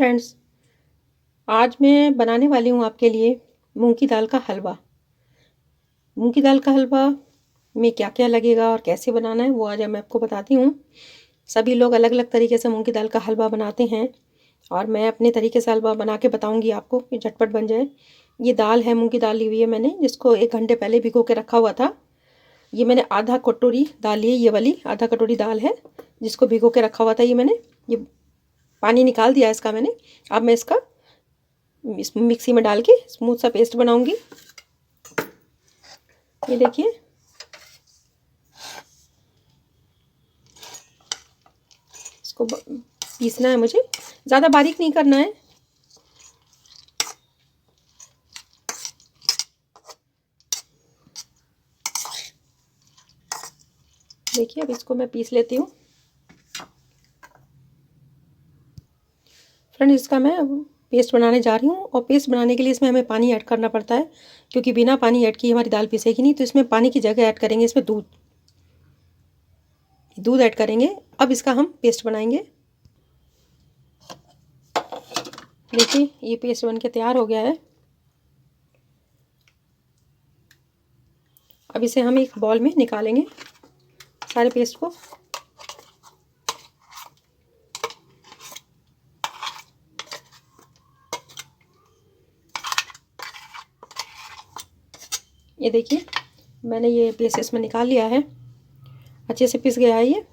Friends, आज मैं बनाने वाली हूँ आपके लिए मूंग की दाल का हलवा। मूंग की दाल का हलवा में क्या क्या लगेगा और कैसे बनाना है वो आज मैं आपको बताती हूँ। सभी लोग अलग अलग तरीके से मूंग की दाल का हलवा बनाते हैं और मैं अपने तरीके से हलवा बना के बताऊँगी आपको कि झटपट बन जाए। ये दाल है, मूँग की दाल ली हुई है मैंने, जिसको 1 घंटे पहले भिगो के रखा हुआ था। ये मैंने आधा कटोरी दाल ली है, ये वाली आधा कटोरी दाल है जिसको भिगो के रखा हुआ था। ये पानी निकाल दिया इसका मैंने। अब मैं इसका इस मिक्सी में डाल के स्मूथ सा पेस्ट बनाऊंगी। ये देखिए, इसको पीसना है मुझे, ज़्यादा बारीक नहीं करना है। देखिए, अब इसको मैं पीस लेती हूँ। फ्रेंड, इसका मैं पेस्ट बनाने जा रही हूँ और पेस्ट बनाने के लिए इसमें हमें पानी ऐड करना पड़ता है, क्योंकि बिना पानी ऐड किए हमारी दाल पीसेगी नहीं। तो इसमें पानी की जगह ऐड करेंगे, इसमें दूध दूध ऐड करेंगे। अब इसका हम पेस्ट बनाएंगे। देखिए, ये पेस्ट बन के तैयार हो गया है। अब इसे हम एक बॉल में निकालेंगे सारे पेस्ट को। ये देखिए, मैंने ये पेस्ट इसमें निकाल लिया है, अच्छे से पिस गया है ये।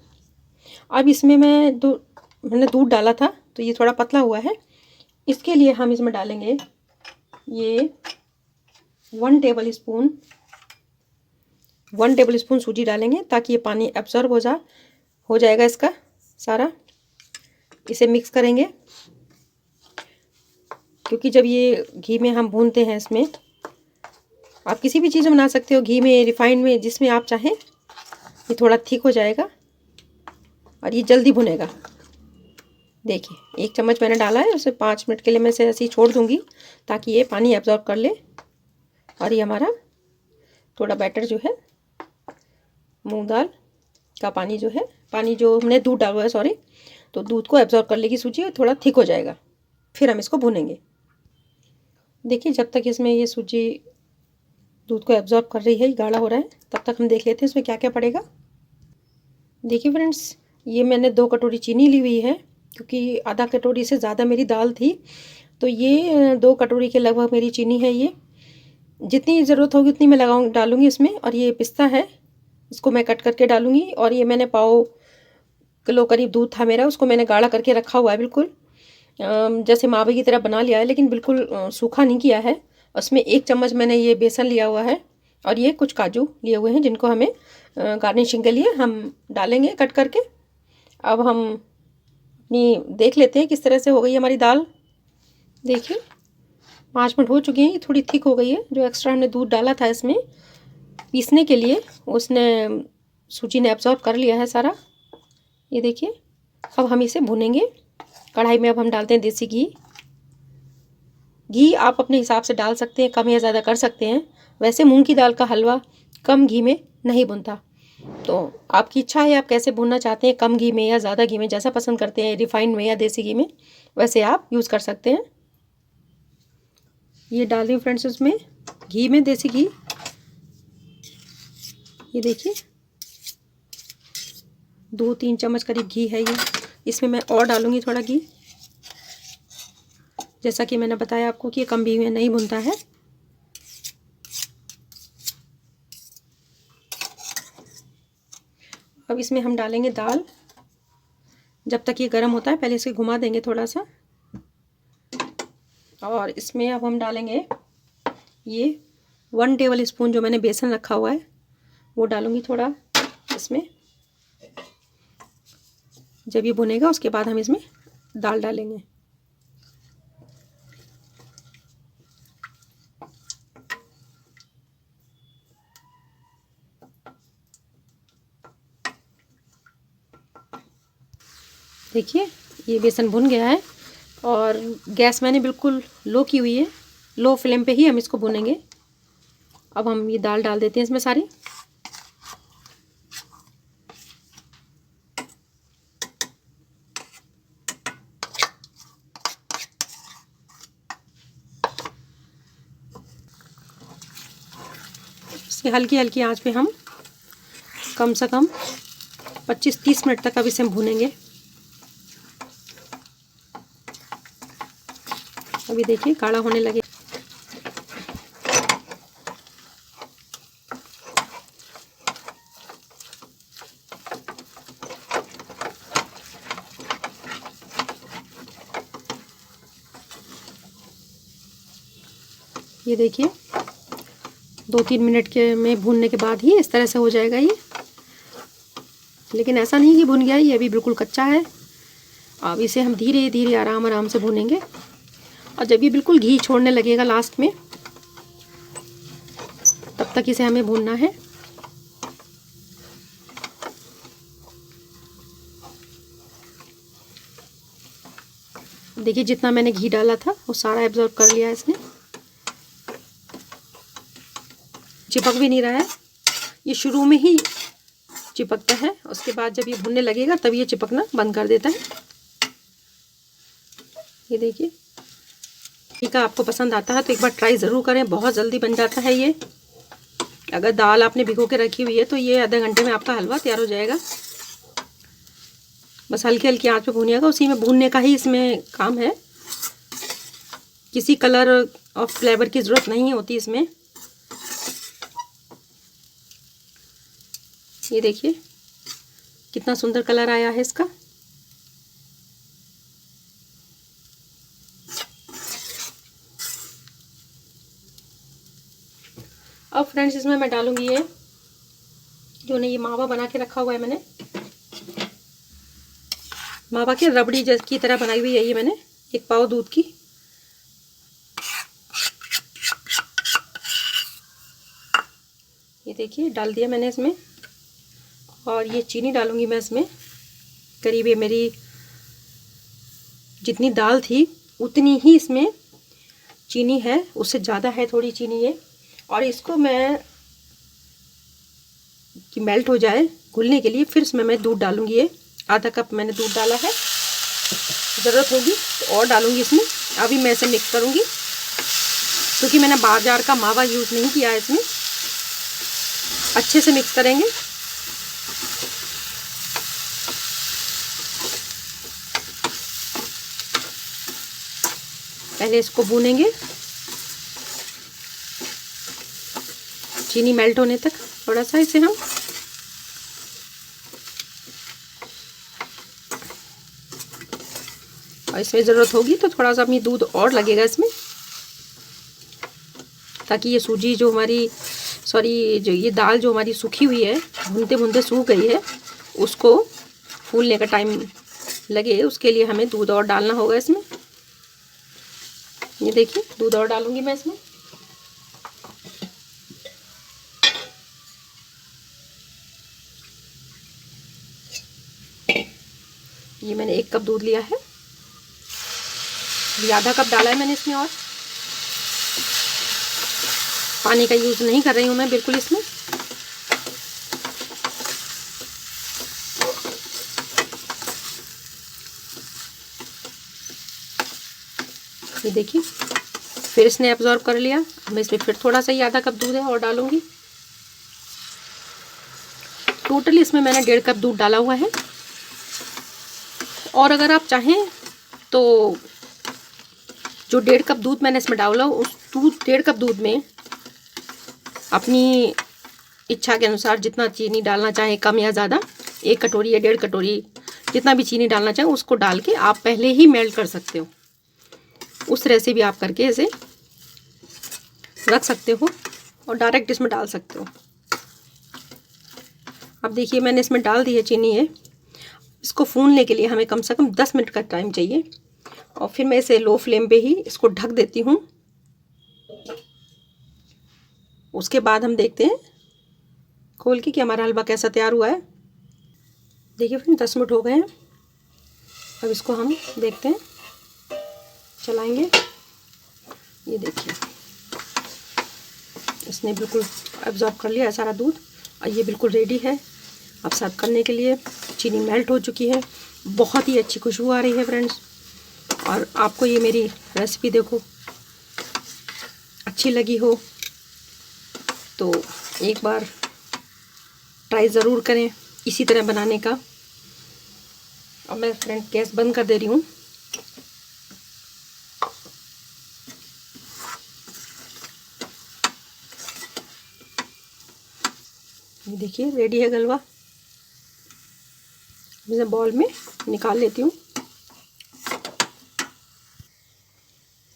अब इसमें मैंने दूध डाला था तो ये थोड़ा पतला हुआ है। इसके लिए हम इसमें डालेंगे ये 1 टेबल स्पून सूजी डालेंगे, ताकि ये पानी एब्जॉर्ब हो जाएगा इसका सारा। इसे मिक्स करेंगे, क्योंकि जब ये घी में हम भूनते हैं, इसमें आप किसी भी चीज़ में बना सकते हो, घी में, रिफाइंड में, जिसमें आप चाहें। ये थोड़ा थिक हो जाएगा और ये जल्दी भुनेगा। देखिए, 1 चम्मच मैंने डाला है, उसे 5 मिनट के लिए मैं इसे ऐसे ही छोड़ दूँगी, ताकि ये पानी एब्जॉर्ब कर ले और ये हमारा थोड़ा बैटर जो है, मूंग दाल का पानी जो हमने दूध डाला हुआ है, सॉरी, तो दूध को एब्जॉर्ब कर लेगी सूजी और थोड़ा थिक हो जाएगा। फिर हम इसको भूनेंगे। देखिए, जब तक इसमें ये सूजी दूध को एब्जॉर्ब कर रही है, गाढ़ा हो रहा है, तब तक हम देख लेते हैं इसमें क्या क्या पड़ेगा। देखिए फ्रेंड्स, ये मैंने 2 कटोरी चीनी ली हुई है, क्योंकि आधा कटोरी से ज़्यादा मेरी दाल थी। तो ये 2 कटोरी के लगभग मेरी चीनी है। ये जितनी ज़रूरत होगी उतनी मैं डालूँगी इसमें। और ये पिस्ता है, इसको मैं कट करके डालूँगी। और ये मैंने पाव किलो करीब दूध था मेरा, उसको मैंने गाढ़ा करके रखा हुआ है, बिल्कुल जैसे मावे की तरह बना लिया है, लेकिन बिल्कुल सूखा नहीं किया है। उसमें 1 चम्मच मैंने ये बेसन लिया हुआ है और ये कुछ काजू लिए हुए हैं, जिनको हमें गार्निशिंग के लिए हम डालेंगे कट करके। अब हम अपनी देख लेते हैं किस तरह से हो गई हमारी दाल। देखिए, 5 मिनट हो चुके हैं, ये थोड़ी थिक हो गई है। जो एक्स्ट्रा हमने दूध डाला था इसमें पीसने के लिए, उसने सूजी ने एब्जॉर्ब कर लिया है सारा। ये देखिए, अब हम इसे भूनेंगे। कढ़ाई में अब हम डालते हैं देसी घी। घी आप अपने हिसाब से डाल सकते हैं, कम या ज़्यादा कर सकते हैं। वैसे मूंग की दाल का हलवा कम घी में नहीं बनता, तो आपकी इच्छा है आप कैसे भूनना चाहते हैं, कम घी में या ज़्यादा घी में, जैसा पसंद करते हैं, रिफाइंड में या देसी घी में, वैसे आप यूज़ कर सकते हैं। ये डाल रही हूँ फ्रेंड्स उसमें घी में, देसी घी। ये देखिए, 2-3 चम्मच करीब घी है ये। इसमें मैं और डालूँगी थोड़ा घी, जैसा कि मैंने बताया आपको कि ये कम घी में नहीं भुनता है। अब इसमें हम डालेंगे दाल। जब तक ये गर्म होता है, पहले इसे घुमा देंगे थोड़ा सा। और इसमें अब हम डालेंगे ये 1 टेबल स्पून जो मैंने बेसन रखा हुआ है, वो डालूँगी थोड़ा इसमें। जब ये भुनेगा उसके बाद हम इसमें दाल डालेंगे। देखिए, ये बेसन भुन गया है और गैस मैंने बिल्कुल लो की हुई है। लो फ्लेम पे ही हम इसको भुनेंगे। अब हम ये दाल डाल देते हैं इसमें सारी। इसे हल्की हल्की आंच पे हम कम से कम 25-30 मिनट तक अब इसे हम भूनेंगे। अभी देखिए गाढ़ा होने लगे। ये देखिए 2-3 मिनट के में भूनने के बाद ही इस तरह से हो जाएगा ये। लेकिन ऐसा नहीं कि भुन गया, ये अभी बिल्कुल कच्चा है। अब इसे हम धीरे धीरे आराम आराम से भूनेंगे और जब ये बिल्कुल घी छोड़ने लगेगा लास्ट में, तब तक इसे हमें भूनना है। देखिए जितना मैंने घी डाला था वो सारा एब्जॉर्ब कर लिया है इसने। चिपक भी नहीं रहा है, ये शुरू में ही चिपकता है, उसके बाद जब ये भुनने लगेगा तब ये चिपकना बंद कर देता है। ये देखिए, ठीक है। आपको पसंद आता है तो एक बार ट्राई ज़रूर करें, बहुत जल्दी बन जाता है ये। अगर दाल आपने भिगो के रखी हुई है तो ये आधे घंटे में आपका हलवा तैयार हो जाएगा। बस हल्की हल्की आंच पे भूनिएगा, उसी में भूनने का ही इसमें काम है। किसी कलर और फ्लेवर की ज़रूरत नहीं होती इसमें। ये देखिए कितना सुंदर कलर आया है इसका। अब फ्रेंड्स इसमें मैं डालूंगी ये जो ने ये मावा बना के रखा हुआ है मैंने, मावा की रबड़ी जैसी की तरह बनाई हुई है ये मैंने, 1 पाव दूध की। ये देखिए डाल दिया मैंने इसमें, और ये चीनी डालूंगी मैं इसमें। करीब ये मेरी जितनी दाल थी उतनी ही इसमें चीनी है, उससे ज़्यादा है थोड़ी चीनी ये। और इसको मैं कि मेल्ट हो जाए घुलने के लिए फिर इसमें मैं दूध डालूंगी। ये आधा कप मैंने दूध डाला है, ज़रूरत होगी तो और डालूंगी इसमें। अभी मैं इसे मिक्स करूंगी क्योंकि मैंने बाजार का मावा यूज़ नहीं किया है इसमें। अच्छे से मिक्स करेंगे। पहले इसको भूनेंगे चीनी मेल्ट होने तक, थोड़ा सा इसे हम और इसमें ज़रूरत होगी तो थोड़ा सा अपनी दूध और लगेगा इसमें, ताकि ये सूजी जो हमारी जो ये दाल जो हमारी सूखी हुई है, भूनते भूनते सूख गई है, उसको फूलने का टाइम लगे, उसके लिए हमें दूध और डालना होगा इसमें। ये देखिए दूध और डालूंगी मैं इसमें। ये मैंने 1 कप दूध लिया है, ये आधा कप डाला है मैंने इसमें, और पानी का यूज़ नहीं कर रही हूँ मैं बिल्कुल इसमें। ये देखिए फिर इसने एब्जॉर्ब कर लिया। मैं इसमें फिर थोड़ा सा ही आधा कप दूध है और डालूंगी। टोटली इसमें मैंने 1.5 कप दूध डाला हुआ है। और अगर आप चाहें तो जो 1.5 कप दूध मैंने इसमें डाला, उस 1.5 कप दूध में अपनी इच्छा के अनुसार जितना चीनी डालना चाहें, कम या ज़्यादा, 1 कटोरी या 1.5 कटोरी जितना भी चीनी डालना चाहें उसको डाल के आप पहले ही मेल्ट कर सकते हो। उस तरह से भी आप करके इसे रख सकते हो और डायरेक्ट इसमें डाल सकते हो। अब देखिए मैंने इसमें डाल दी है चीनी है। इसको फूलने के लिए हमें कम से कम 10 मिनट का टाइम चाहिए, और फिर मैं इसे लो फ्लेम पे ही इसको ढक देती हूँ। उसके बाद हम देखते हैं खोल के कि हमारा हलवा कैसा तैयार हुआ है। देखिए फिर 10 मिनट हो गए हैं। अब इसको हम देखते हैं, चलाएंगे। ये देखिए इसने बिल्कुल एब्जॉर्ब कर लिया है सारा दूध, और ये बिल्कुल रेडी है अब सर्व करने के लिए। चीनी मेल्ट हो चुकी है, बहुत ही अच्छी खुशबू आ रही है फ्रेंड्स। और आपको ये मेरी रेसिपी देखो अच्छी लगी हो तो एक बार ट्राई ज़रूर करें इसी तरह बनाने का। अब मैं फ्रेंड गैस बंद कर दे रही हूँ। ये देखिए रेडी है हलवा। मैं बॉल में निकाल लेती हूँ।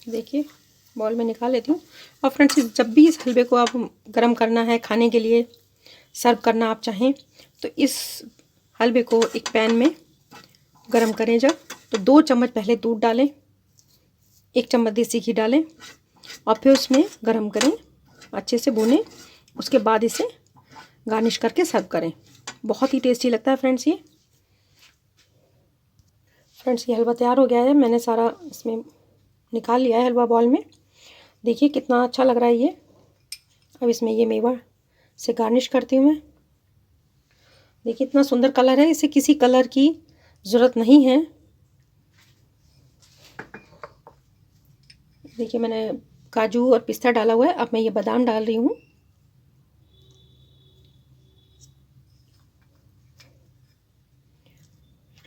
देखिए बॉल में निकाल लेती हूँ। और फ्रेंड्स जब भी इस हलवे को आप गरम करना है, खाने के लिए सर्व करना आप चाहें, तो इस हलवे को एक पैन में गरम करें जब, तो 2 चम्मच पहले दूध डालें, 1 चम्मच देसी घी डालें और फिर उसमें गरम करें, अच्छे से भूनें। उसके बाद इसे गार्निश करके सर्व करें। बहुत ही टेस्टी लगता है फ्रेंड्स ये। फ्रेंड्स ये हलवा तैयार हो गया है। मैंने सारा इसमें निकाल लिया है हलवा बॉल में। देखिए कितना अच्छा लग रहा है ये। अब इसमें ये मेवा से गार्निश करती हूँ मैं। देखिए इतना सुंदर कलर है, इसे किसी कलर की ज़रूरत नहीं है। देखिए मैंने काजू और पिस्ता डाला हुआ है। अब मैं ये बादाम डाल रही हूँ।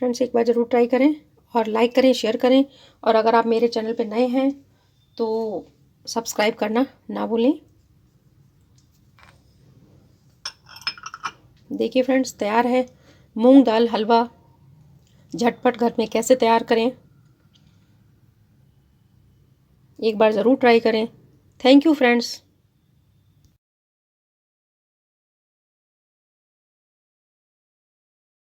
फ्रेंड्स एक बार ज़रूर ट्राई करें और लाइक करें, शेयर करें। और अगर आप मेरे चैनल पे नए हैं तो सब्सक्राइब करना ना भूलें। देखिए फ्रेंड्स तैयार है मूंग दाल हलवा। झटपट घर में कैसे तैयार करें, एक बार ज़रूर ट्राई करें। Thank you friends.